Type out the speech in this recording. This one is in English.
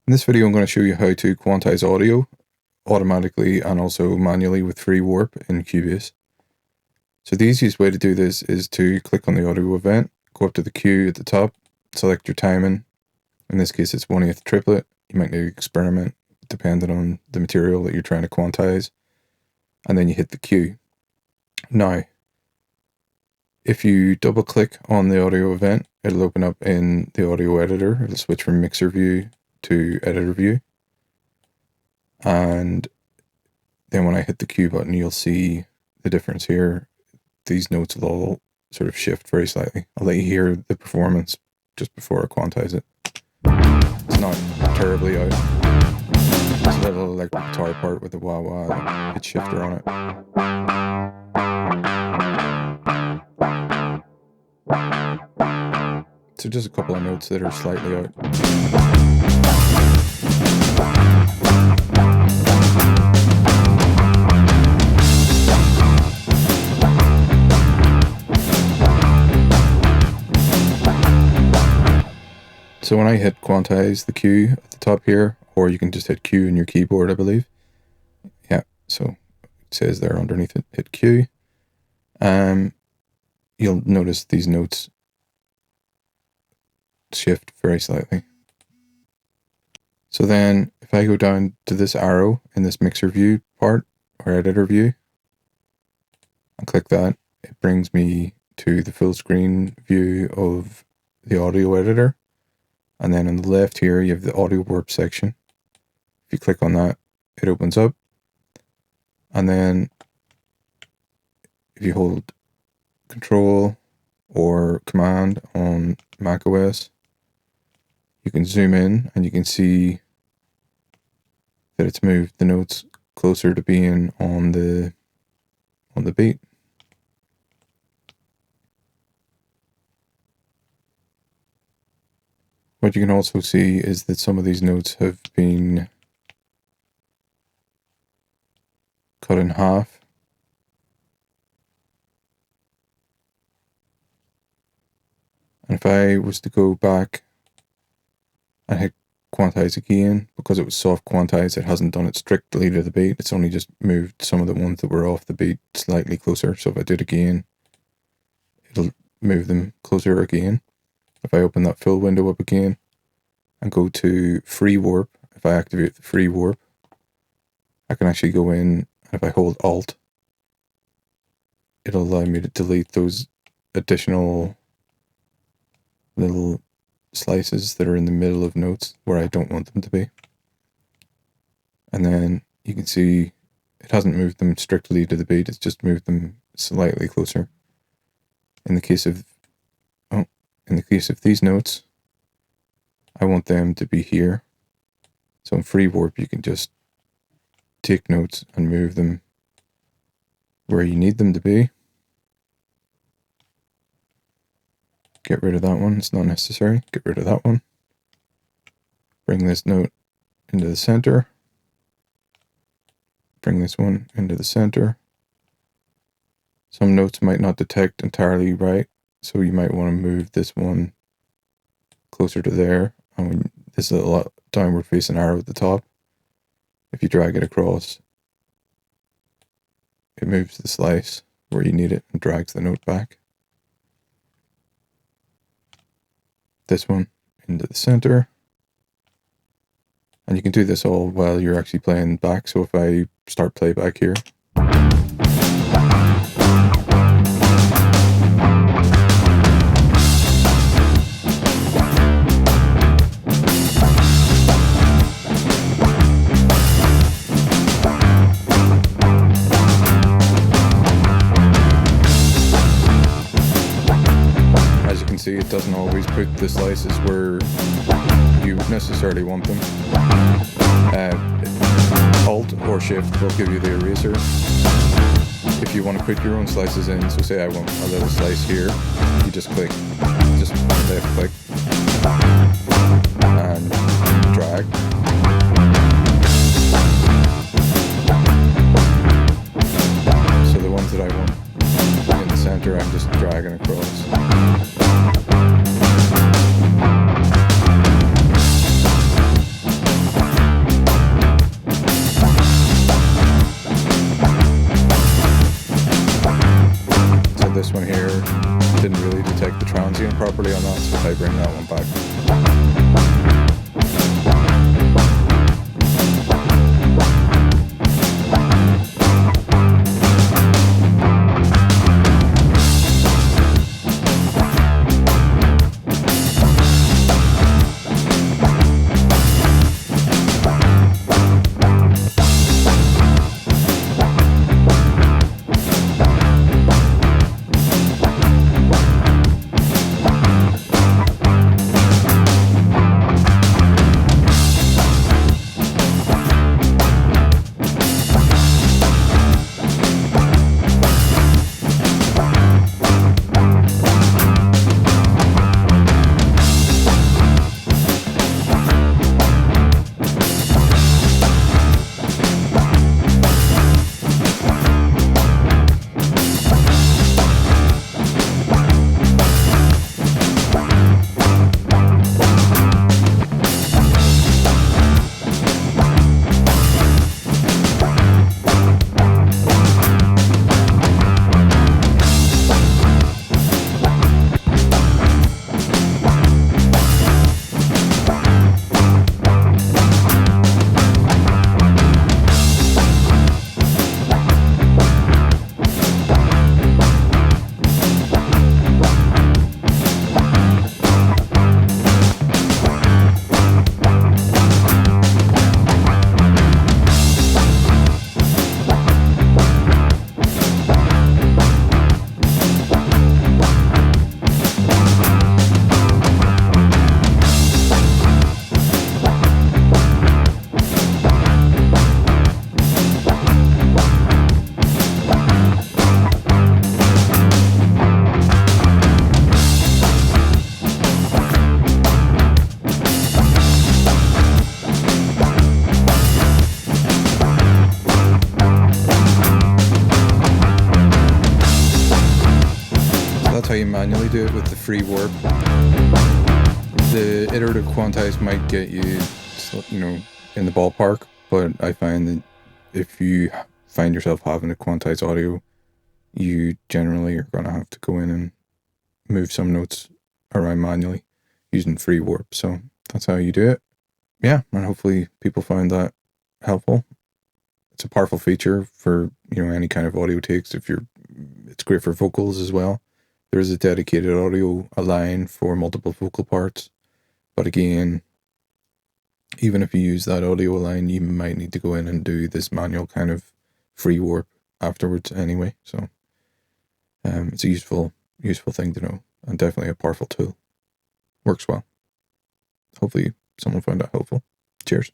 In this video, I'm going to show you how to quantize audio automatically and also manually with free warp in Cubase. So the easiest way to do this is to click on the audio event, go up to the Q at the top, select your timing. In this case, it's 1/8 triplet. You might need to experiment depending on the material that you're trying to quantize. And then you hit the Q. Now, if you double click on the audio event, it'll open up in the audio editor. It'll switch from mixer view to editor view. And then when I hit the Q button, you'll see the difference here. These notes will all sort of shift very slightly. I'll let you hear the performance just before I quantize it. It's not terribly out. It's a little electric guitar part with a wah-wah pitch shifter on it. So just a couple of notes that are slightly out. So when I hit quantize the Q at the top here, or you can just hit Q in your keyboard, I believe. Yeah, so it says there underneath it, hit Q. You'll notice these notes shift very slightly. So then if I go down to this arrow in this mixer view part or editor view and click that, it brings me to the full screen view of the audio editor. And then on the left here, you have the audio warp section. If you click on that, it opens up. And then if you hold Control or Command on macOS, you can zoom in and you can see that it's moved the notes closer to being on the beat. What you can also see is that some of these notes have been cut in half. And if I was to go back and hit quantize again, because it was soft quantize, it hasn't done it strictly to the beat. It's only just moved some of the ones that were off the beat slightly closer. So if I do it again, it'll move them closer again. If I open that full window up again and go to free warp, if I activate the free warp, I can actually go in, and if I hold Alt, it'll allow me to delete those additional little slices that are in the middle of notes where I don't want them to be. And then you can see it hasn't moved them strictly to the beat, it's just moved them slightly closer. In the case of these notes, I want them to be here. So in free warp, you can just take notes and move them where you need them to be. Get rid of that one, it's not necessary. Get rid of that one. Bring this note into the center. Bring this one into the center. Some notes might not detect entirely right, so you might want to move this one closer to there. And this is a downward facing arrow at the top. If you drag it across, it moves the slice where you need it and drags the note back. This one into the center. And you can do this all while you're actually playing back. So if I start playback here, see, it doesn't always put the slices where you necessarily want them. Alt or Shift will give you the eraser. If you want to put your own slices in, so say I want a little slice here, you just click, just left click and drag. So the ones that I want in the center, I'm just dragging across. this one here didn't really detect the transient properly on that, so if I bring that one back. That's how you manually do it with the free warp. The iterative quantize might get you, in the ballpark, but I find that if you find yourself having to quantize audio, you generally are going to have to go in and move some notes around manually using free warp. So that's how you do it. Yeah, and hopefully people find that helpful. It's a powerful feature for, any kind of audio takes. It's great for vocals as well. There is a dedicated audio line for multiple vocal parts. But again, even if you use that audio line, you might need to go in and do this manual kind of free warp afterwards anyway. So it's a useful thing to know, and definitely a powerful tool. Works well. Hopefully someone found that helpful. Cheers.